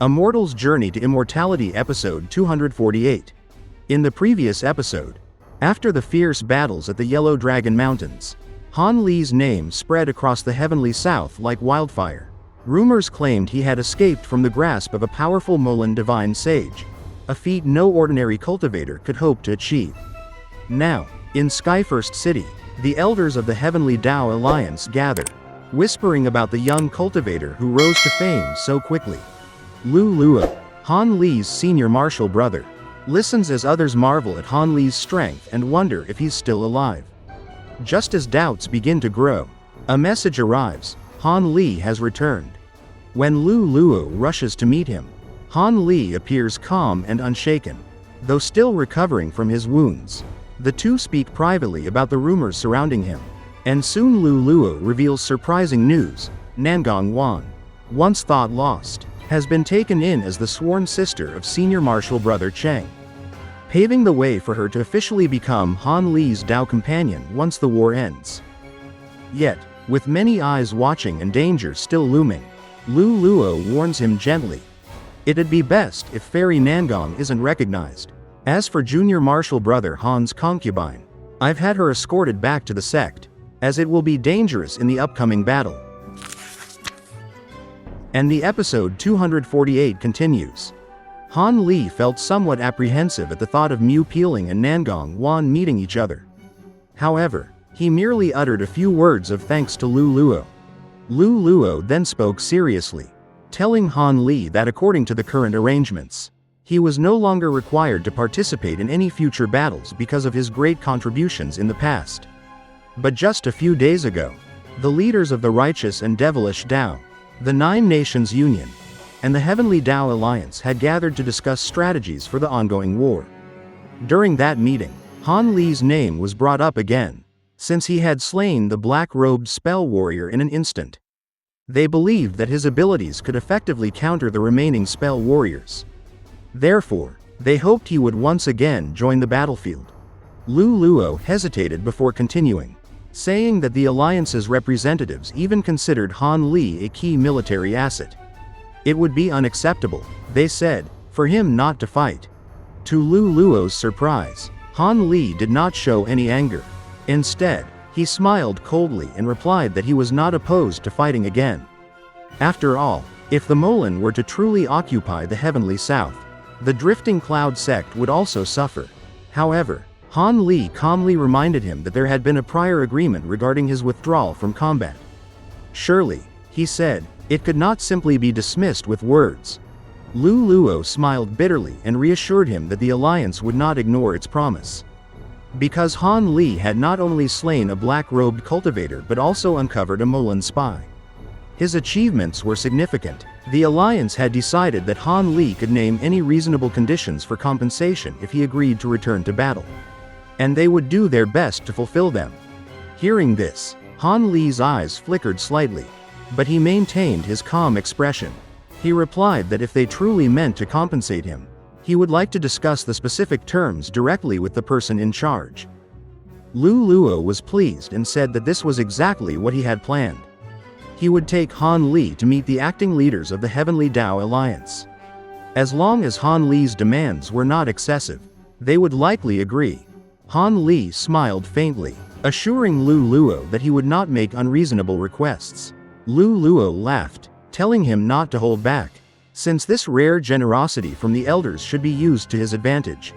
A Mortal's Journey to Immortality Episode 248. In the previous episode, after the fierce battles at the Yellow Dragon Mountains, Han Li's name spread across the heavenly south like wildfire. Rumors claimed he had escaped from the grasp of a powerful Moulan Divine Sage, a feat no ordinary cultivator could hope to achieve. Now, in Skyfirst City, the elders of the Heavenly Dao Alliance gathered, whispering about the young cultivator who rose to fame so quickly. Lu Luo, Han Li's senior martial brother, listens as others marvel at Han Li's strength and wonder if he's still alive. Just as doubts begin to grow, a message arrives: Han Li has returned. When Lu Luo rushes to meet him, Han Li appears calm and unshaken, though still recovering from his wounds. The two speak privately about the rumors surrounding him, and soon Lu Luo reveals surprising news: Nangong Wan, once thought lost, has been taken in as the sworn sister of Senior Martial Brother Cheng, paving the way for her to officially become Han Li's Dao companion once the war ends. Yet, with many eyes watching and danger still looming, Lu Luo warns him gently. It'd be best if Fairy Nangong isn't recognized. As for Junior Martial Brother Han's concubine, I've had her escorted back to the sect, as it will be dangerous in the upcoming battle. And the episode 248 continues. Han Li felt somewhat apprehensive at the thought of Mu Peeling and Nangong Wan meeting each other. However, he merely uttered a few words of thanks to Lu Luo. Lu Luo then spoke seriously, telling Han Li that according to the current arrangements, he was no longer required to participate in any future battles because of his great contributions in the past. But just a few days ago, the leaders of the righteous and devilish Dao, the Nine Nations Union, and the Heavenly Dao Alliance had gathered to discuss strategies for the ongoing war. During that meeting, Han Li's name was brought up again, since he had slain the black-robed spell warrior in an instant. They believed that his abilities could effectively counter the remaining spell warriors. Therefore, they hoped he would once again join the battlefield. Lu Luo hesitated before continuing, saying that the Alliance's representatives even considered Han Li a key military asset. It would be unacceptable, they said, for him not to fight. To Lu Luo's surprise, Han Li did not show any anger. Instead, he smiled coldly and replied that he was not opposed to fighting again. After all, if the Moulan were to truly occupy the Heavenly South, the Drifting Cloud sect would also suffer. However, Han Li calmly reminded him that there had been a prior agreement regarding his withdrawal from combat. Surely, he said, it could not simply be dismissed with words. Lu Luo smiled bitterly and reassured him that the Alliance would not ignore its promise. Because Han Li had not only slain a black-robed cultivator but also uncovered a Moulan spy. His achievements were significant. The Alliance had decided that Han Li could name any reasonable conditions for compensation if he agreed to return to battle, and they would do their best to fulfill them. Hearing this, Han Li's eyes flickered slightly, but he maintained his calm expression. He replied that if they truly meant to compensate him, he would like to discuss the specific terms directly with the person in charge. Lu Luo was pleased and said that this was exactly what he had planned. He would take Han Li to meet the acting leaders of the Heavenly Dao Alliance. As long as Han Li's demands were not excessive, they would likely agree. Han Li smiled faintly, assuring Lu Luo that he would not make unreasonable requests. Lu Luo laughed, telling him not to hold back, since this rare generosity from the elders should be used to his advantage.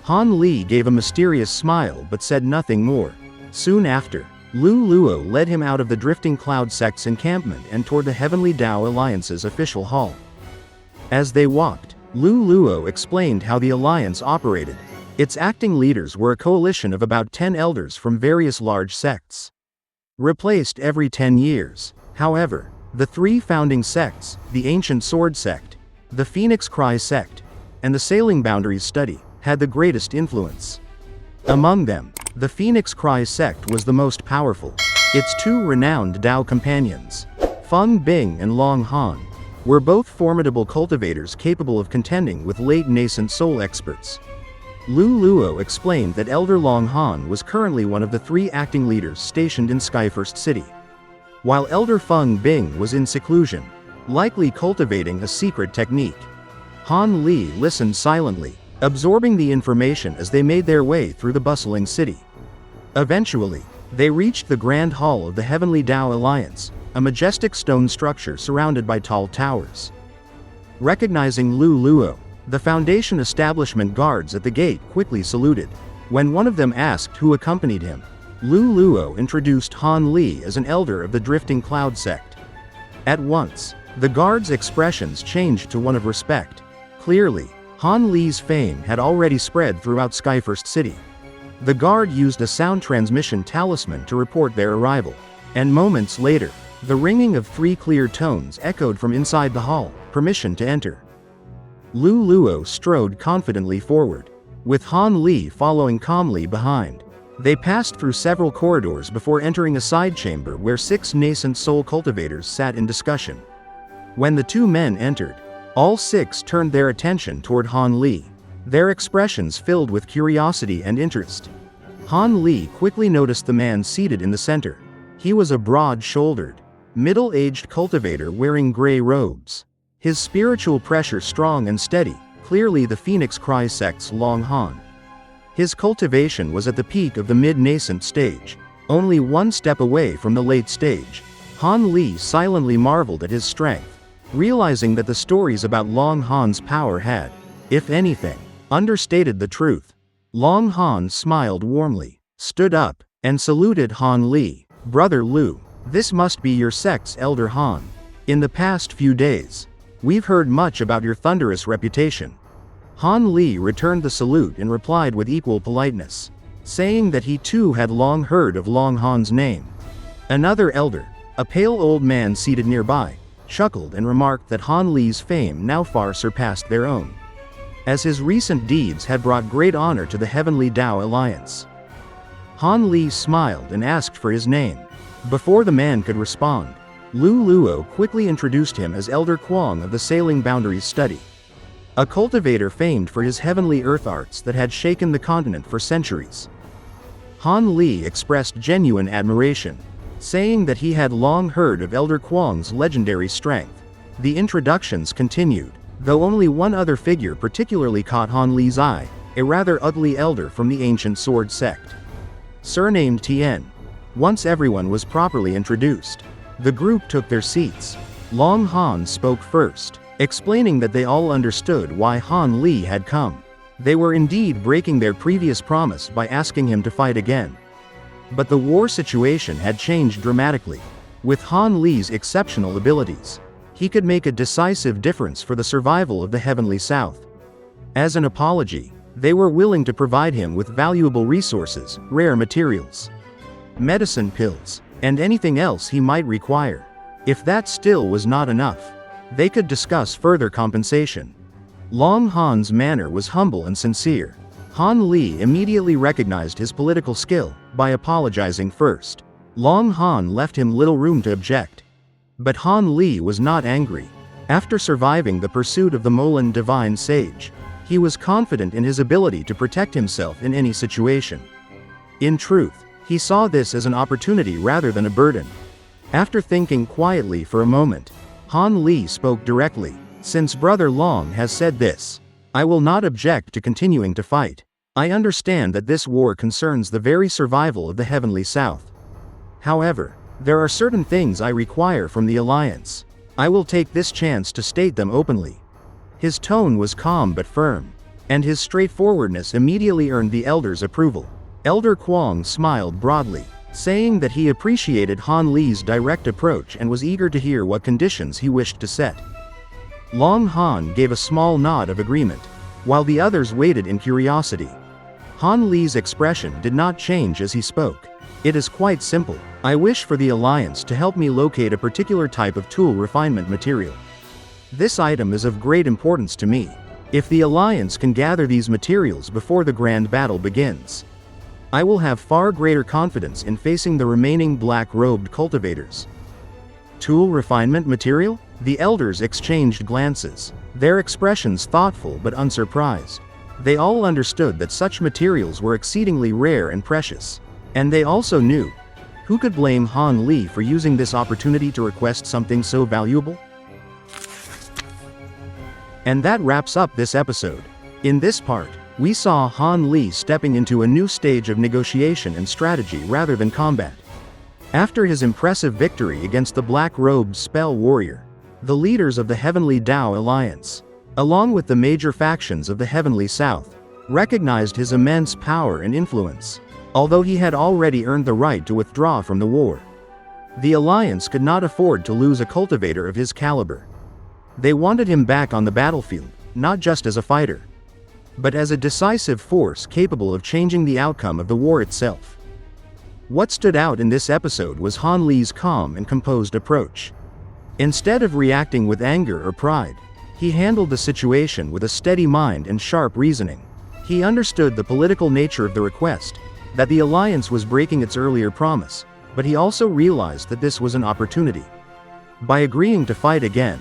Han Li gave a mysterious smile but said nothing more. Soon after, Lu Luo led him out of the Drifting Cloud sect's encampment and toward the Heavenly Dao Alliance's official hall. As they walked, Lu Luo explained how the Alliance operated. Its acting leaders were a coalition of about 10 elders from various large sects, replaced every 10 years. However, the three founding sects, the Ancient Sword Sect, the Phoenix Cry Sect, and the Sailing Boundaries Study, had the greatest influence. Among them, the Phoenix Cry Sect was the most powerful. Its two renowned Dao companions, Feng Bing and Long Han, were both formidable cultivators capable of contending with late nascent soul experts. Lu Luo explained that Elder Long Han was currently one of the three acting leaders stationed in Skyfirst City, while Elder Feng Bing was in seclusion. likely cultivating a secret technique. Han Li listened silently, absorbing the information as they made their way through the bustling city. Eventually, they reached the Grand Hall of the Heavenly Dao Alliance, a majestic stone structure surrounded by tall towers. Recognizing Lu Luo, the Foundation establishment guards at the gate quickly saluted. When one of them asked who accompanied him, Lu Luo introduced Han Li as an elder of the Drifting Cloud sect. At once, the guards' expressions changed to one of respect. Clearly, Han Li's fame had already spread throughout Skyfirst City. The guard used a sound transmission talisman to report their arrival, and moments later, the ringing of 3 clear tones echoed from inside the hall, permission to enter. Lu Luo strode confidently forward, with Han Li following calmly behind. They passed through several corridors before entering a side chamber where 6 nascent soul cultivators sat in discussion. When the 2 men entered, all 6 turned their attention toward Han Li, their expressions filled with curiosity and interest. Han Li quickly noticed the man seated in the center. He was a broad-shouldered, middle-aged cultivator wearing gray robes. His spiritual pressure strong and steady, clearly the Phoenix Cry sect's Long Han. His cultivation was at the peak of the mid-nascent stage, only 1 step away from the late stage. Han Li silently marveled at his strength, realizing that the stories about Long Han's power had, if anything, understated the truth. Long Han smiled warmly, stood up, and saluted Han Li. "Brother Lu, this must be your sect's elder Han. In the past few days, we've heard much about your thunderous reputation." Han Li returned the salute and replied with equal politeness, saying that he too had long heard of Long Han's name. Another elder, a pale old man seated nearby, chuckled and remarked that Han Li's fame now far surpassed their own, as his recent deeds had brought great honor to the Heavenly Dao Alliance. Han Li smiled and asked for his name. Before the man could respond, Lu Luo quickly introduced him as Elder Kwong of the Sailing Boundaries Study, a cultivator famed for his heavenly earth arts that had shaken the continent for centuries. Han Li expressed genuine admiration, saying that he had long heard of Elder Kwong's legendary strength. The introductions continued, though only one other figure particularly caught Han Li's eye, a rather ugly elder from the ancient sword sect, surnamed Tien. Once everyone was properly introduced, the group took their seats. Long Han spoke first, explaining that they all understood why Han Li had come. They were indeed breaking their previous promise by asking him to fight again. But the war situation had changed dramatically. With Han Li's exceptional abilities, he could make a decisive difference for the survival of the Heavenly South. As an apology, they were willing to provide him with valuable resources, rare materials, medicine pills, and anything else he might require. If that still was not enough, they could discuss further compensation. Long Han's manner was humble and sincere. Han Li immediately recognized his political skill by apologizing first. Long Han left him little room to object. But Han Li was not angry. After surviving the pursuit of the Moulan Divine Sage, he was confident in his ability to protect himself in any situation. In truth, he saw this as an opportunity rather than a burden. After thinking quietly for a moment, Han Li spoke directly. "Since Brother Long has said this, I will not object to continuing to fight. I understand that this war concerns the very survival of the Heavenly South. However, there are certain things I require from the Alliance. I will take this chance to state them openly." His tone was calm but firm, and his straightforwardness immediately earned the elder's approval. Elder Kwong smiled broadly, saying that he appreciated Han Li's direct approach and was eager to hear what conditions he wished to set. Long Han gave a small nod of agreement, while the others waited in curiosity. Han Li's expression did not change as he spoke. "It is quite simple. I wish for the Alliance to help me locate a particular type of tool refinement material. This item is of great importance to me. If the Alliance can gather these materials before the grand battle begins, I will have far greater confidence in facing the remaining black-robed cultivators." Tool refinement material? The elders exchanged glances, their expressions thoughtful but unsurprised. They all understood that such materials were exceedingly rare and precious. And they also knew, who could blame Han Li for using this opportunity to request something so valuable? And that wraps up this episode. In this part, we saw Han Li stepping into a new stage of negotiation and strategy rather than combat. After his impressive victory against the black-robed spell warrior, the leaders of the Heavenly Dao Alliance, along with the major factions of the Heavenly South, recognized his immense power and influence, although he had already earned the right to withdraw from the war. The Alliance could not afford to lose a cultivator of his caliber. They wanted him back on the battlefield, not just as a fighter, but as a decisive force capable of changing the outcome of the war itself. What stood out in this episode was Han Li's calm and composed approach. Instead of reacting with anger or pride, he handled the situation with a steady mind and sharp reasoning. He understood the political nature of the request, that the Alliance was breaking its earlier promise, but he also realized that this was an opportunity. By agreeing to fight again,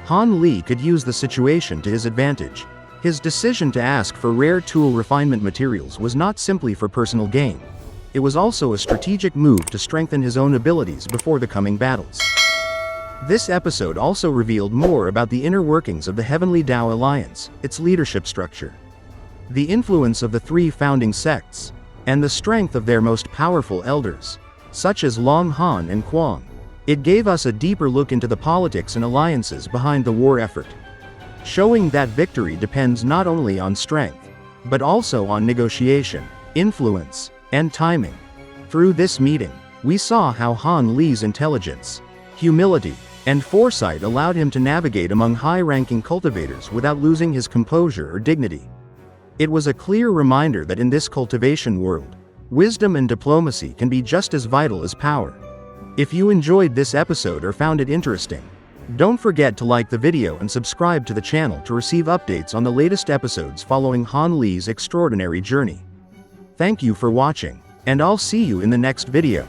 Han Li could use the situation to his advantage. His decision to ask for rare tool refinement materials was not simply for personal gain. It was also a strategic move to strengthen his own abilities before the coming battles. This episode also revealed more about the inner workings of the Heavenly Dao Alliance, its leadership structure, the influence of the three founding sects, and the strength of their most powerful elders, such as Long Han and Kwang. It gave us a deeper look into the politics and alliances behind the war effort, showing that victory depends not only on strength, but also on negotiation, influence, and timing. Through this meeting, we saw how Han Li's intelligence, humility, and foresight allowed him to navigate among high-ranking cultivators without losing his composure or dignity. It was a clear reminder that in this cultivation world, wisdom and diplomacy can be just as vital as power. If you enjoyed this episode or found it interesting, don't forget to like the video and subscribe to the channel to receive updates on the latest episodes following Han Li's extraordinary journey. Thank you for watching, and I'll see you in the next video.